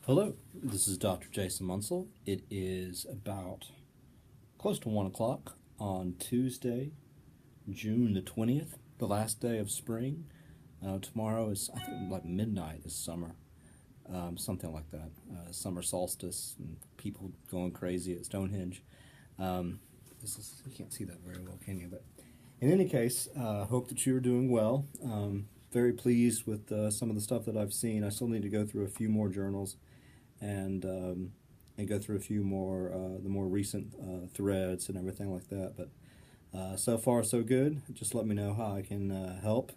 Hello, this is Dr. Jason Munsell. It is about close to 1 o'clock on Tuesday, June the 20th, the last day of spring. Tomorrow is, I think, like midnight is summer, something like that. Summer solstice and people going crazy at Stonehenge. You can't see that very well, can you? But in any case, hope that you are doing well. Very pleased with some of the stuff that I've seen. I still need to go through a few more journals and go through a few more the more recent threads and everything like that. But so far so good. Just let me know how I can help.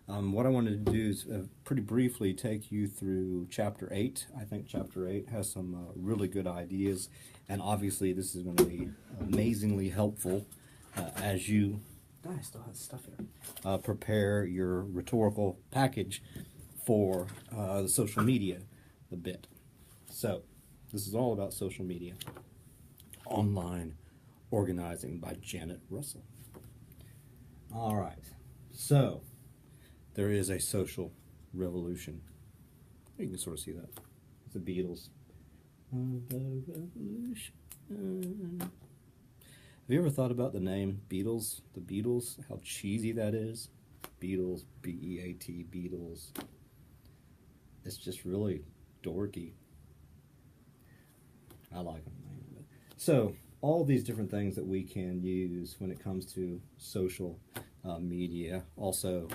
What I wanted to do is pretty briefly take you through Chapter 8. I think Chapter 8 has some really good ideas, and obviously this is going to be amazingly helpful as you I still have stuff here. Prepare your rhetorical package for the social media a bit. So, this is all about social media. Online Organizing by Janet Russell. All right. So, there is a social revolution. You can sort of see that. It's the Beatles. The revolution. Have you ever thought about the name Beatles? The Beatles, how cheesy that is? Beatles, B-E-A-T, Beatles. It's just really dorky. I like them. So, all these different things that we can use when it comes to social media, also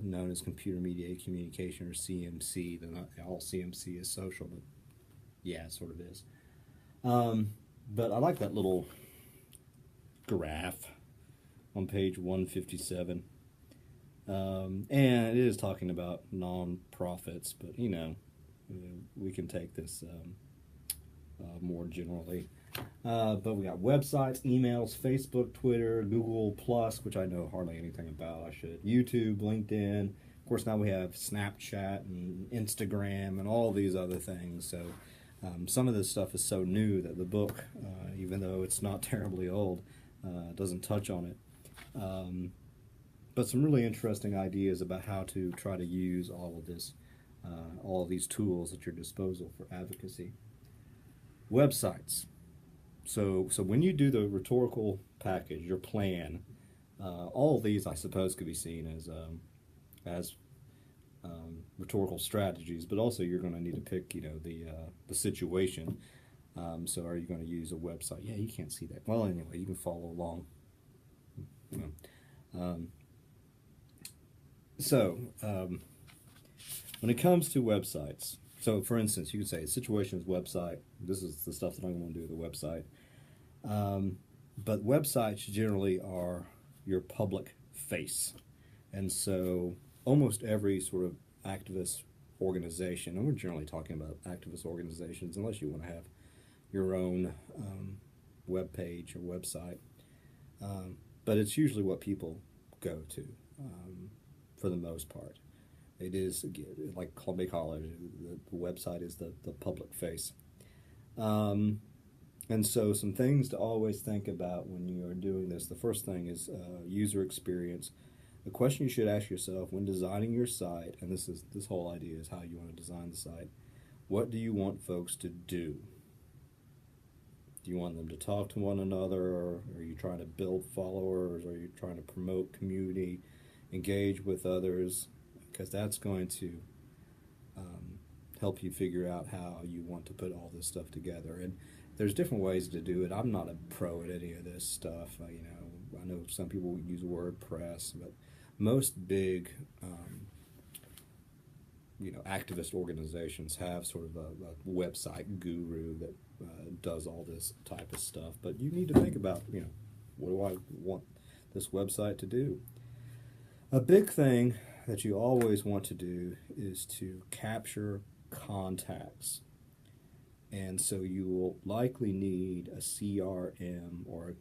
known as computer mediated communication, or CMC. Not all CMC is social, but yeah, it sort of is. But I like that little graph on page 157. And it is talking about non-profits, but we can take this more generally. But we got websites, emails, Facebook, Twitter, Google Plus, which I know hardly anything about. I should. YouTube, LinkedIn. Of course, now we have Snapchat and Instagram and all these other things. So some of this stuff is so new that the book, even though it's not terribly old, doesn't touch on it. But some really interesting ideas about how to try to use all of this, all of these tools at your disposal for advocacy. Websites. So when you do the rhetorical package, your plan, all of these, I suppose, could be seen as rhetorical strategies. But also, you're going to need to pick, the situation. So, are you going to use a website? Yeah, you can't see that. Well, anyway, you can follow along. When it comes to websites. So, for instance, you could say situations website. This is the stuff that I'm going to do with the website. But websites generally are your public face. And so almost every sort of activist organization, and we're generally talking about activist organizations, unless you want to have your own web page or website. But it's usually what people go to for the most part. It is, like they call it, the website is the public face. And so some things to always think about when you are doing this. The first thing is user experience. The question you should ask yourself when designing your site, and this whole idea is how you want to design the site, what do you want folks to do? Do you want them to talk to one another, or are you trying to build followers, or are you trying to promote community, engage with others? Because that's going to help you figure out how you want to put all this stuff together. And there's different ways to do it. I'm not a pro at any of this stuff. I know some people use WordPress, but most big activist organizations have sort of a website guru that does all this type of stuff. But you need to think about, what do I want this website to do? A big thing that you always want to do is to capture contacts. And so you will likely need a CRM, or a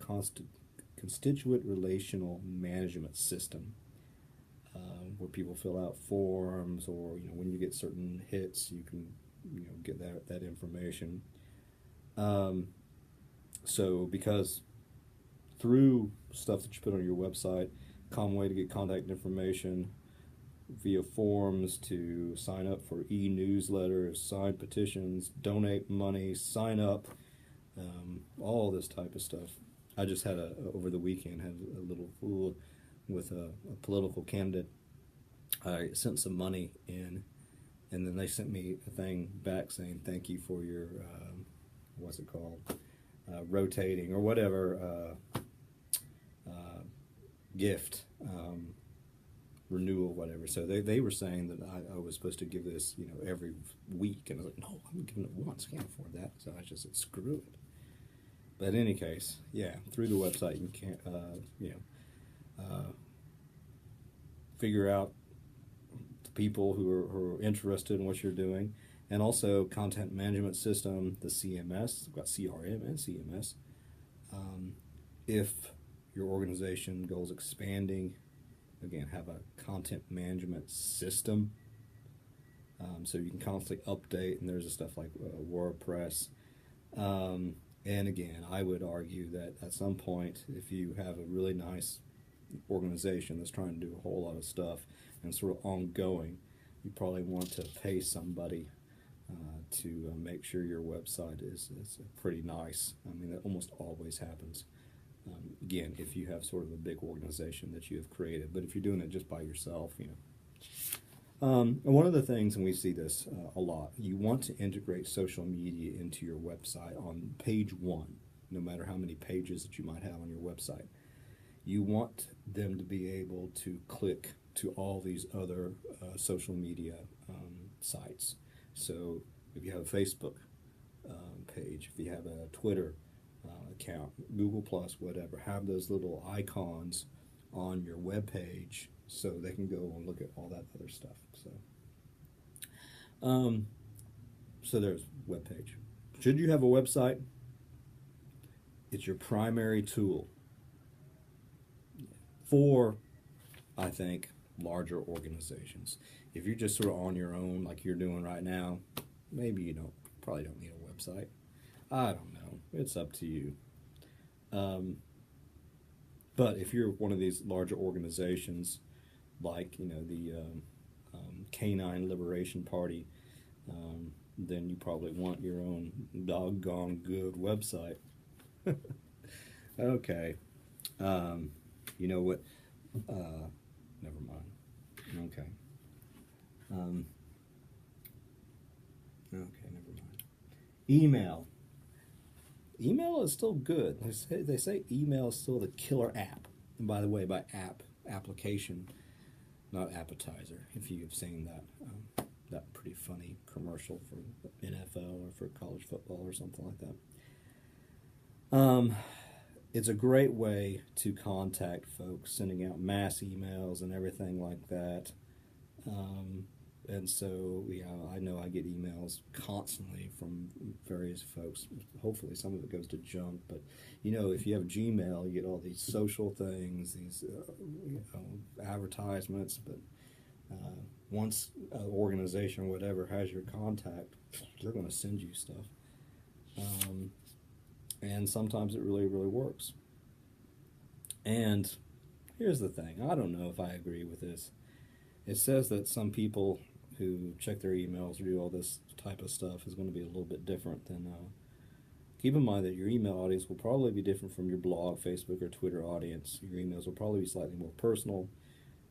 constituent relational management system, where people fill out forms, or when you get certain hits, you can get that information. So because through stuff that you put on your website, common way to get contact information, via forms to sign up for e-newsletters, sign petitions, donate money, sign up, all this type of stuff. I just had over the weekend, had a little fool with a political candidate. I sent some money in, and then they sent me a thing back saying thank you for your, what's it called, rotating or whatever, gift, renewal, whatever. So they were saying that I was supposed to give this, every week, and I was like, no, I'm giving it once. Can't afford that. So I just said, screw it. But in any case, yeah, through the website you can, figure out the people who are interested in what you're doing, and also content management system, the CMS. We've got CRM and CMS. If your organization goes expanding, again, have a content management system, so you can constantly update, and there's stuff like WordPress. And again, I would argue that at some point, if you have a really nice organization that's trying to do a whole lot of stuff and sort of ongoing, you probably want to pay somebody to make sure your website is pretty nice. I mean, that almost always happens. Again, if you have sort of a big organization that you have created, but if you're doing it just by yourself, and one of the things, and we see this a lot, you want to integrate social media into your website on page one, no matter how many pages that you might have on your website. You want them to be able to click to all these other social media sites. So if you have a Facebook page, if you have a Twitter account, Google Plus, whatever, have those little icons on your web page so they can go and look at all that other stuff. So there's web page. Should you have a website? It's your primary tool for, I think, larger organizations. If you're just sort of on your own, like you're doing right now, maybe you probably don't need a website. I don't know. It's up to you. But if you're one of these larger organizations, like the Canine Liberation Party, then you probably want your own doggone good website. Okay. You know what? Never mind. Okay. Okay, never mind. Email. Email is still good. They say email is still the killer app. And by the way, by app, application, not appetizer, if you've seen that pretty funny commercial for NFL or for college football or something like that. It's a great way to contact folks, sending out mass emails and everything like that. And so, I know I get emails constantly from various folks. Hopefully some of it goes to junk, but if you have Gmail, you get all these social things, these advertisements, but once an organization or whatever has your contact, they're going to send you stuff. And sometimes it really, really works. And here's the thing. I don't know if I agree with this. It says that some people who check their emails or do all this type of stuff is going to be a little bit different than... keep in mind that your email audience will probably be different from your blog, Facebook, or Twitter audience. Your emails will probably be slightly more personal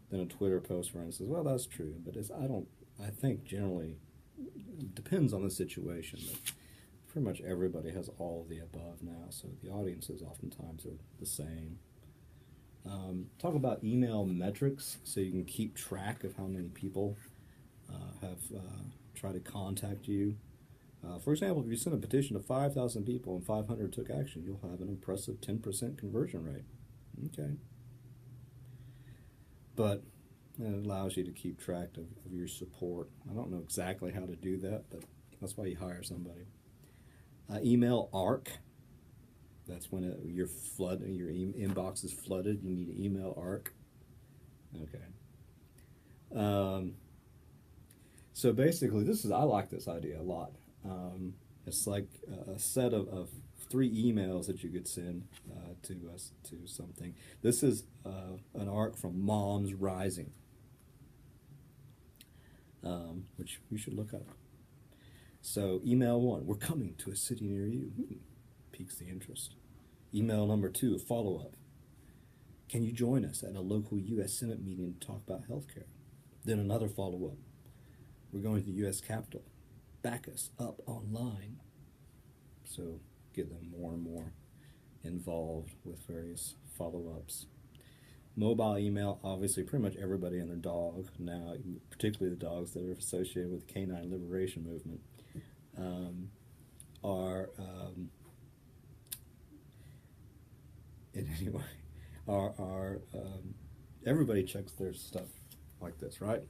than a Twitter post, for instance. Well, that's true, but I think generally it depends on the situation. But pretty much everybody has all of the above now, so the audiences oftentimes are the same. Talk about email metrics, so you can keep track of how many people have tried to contact you. For example, if you send a petition to 5,000 people and 500 took action, you'll have an impressive 10% conversion rate. Okay. But it allows you to keep track of your support. I don't know exactly how to do that, but that's why you hire somebody. Email ARC. That's when your inbox is flooded. You need an email ARC. Okay. So basically, I like this idea a lot. It's like a set of 3 emails that you could send to something. This is an ARC from MomsRising. which you should look up. So email 1, we're coming to a city near you. Piques the interest. Email number 2, a follow-up. Can you join us at a local U.S. Senate meeting to talk about health care? Then another follow-up. We're going to the U.S. Capitol. Back us up online. So get them more and more involved with various follow-ups. Mobile email, obviously pretty much everybody and their dog now, particularly the dogs that are associated with the canine liberation movement, everybody checks their stuff like this, right?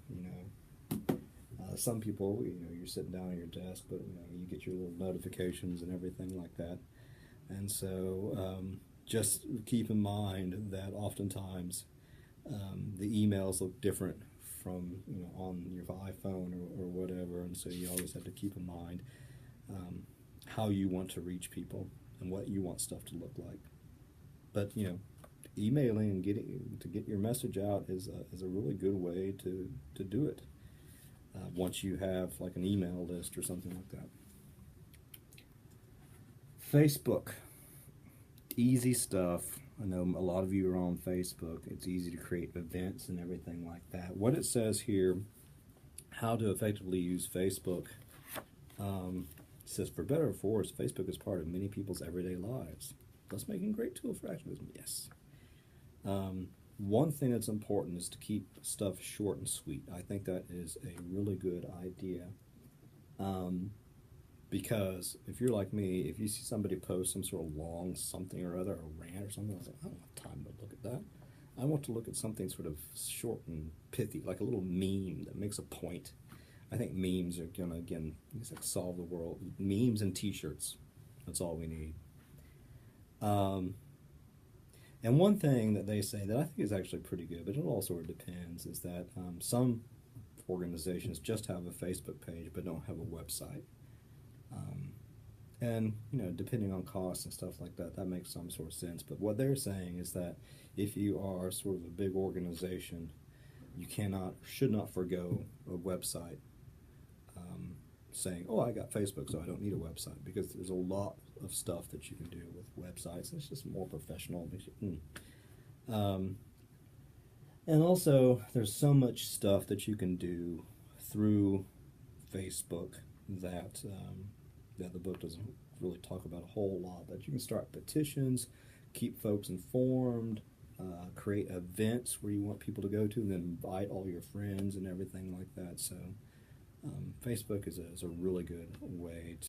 Some people, you're sitting down at your desk, but you get your little notifications and everything like that. And so just keep in mind that oftentimes the emails look different from on your iPhone or whatever, and so you always have to keep in mind how you want to reach people and what you want stuff to look like. But emailing and get your message out is a really good way to do it. Once you have like an email list or something like that. Facebook, easy stuff. I know a lot of you are on Facebook. It's easy to create events and everything like that. What it says here, how to effectively use Facebook, it says, for better or for worse, Facebook is part of many people's everyday lives, thus making a great tool for activism. Yes. One thing that's important is to keep stuff short and sweet. I think that is a really good idea. Because if you're like me, if you see somebody post some sort of long something or other, a rant or something, I was like, I don't have time to look at that. I want to look at something sort of short and pithy, like a little meme that makes a point. I think memes are going to, again, solve the world. Memes and t-shirts, that's all we need. And one thing that they say that I think is actually pretty good, but it all sort of depends, is that some organizations just have a Facebook page but don't have a website. And depending on costs and stuff like that, that makes some sort of sense. But what they're saying is that if you are sort of a big organization, you should not forgo a website, saying, oh, I got Facebook, so I don't need a website, because there's a lot of stuff that you can do with websites. It's just more professional. And also, there's so much stuff that you can do through Facebook that the book doesn't really talk about a whole lot. But you can start petitions, keep folks informed, create events where you want people to go to, and then invite all your friends and everything like that. So Facebook is a really good way to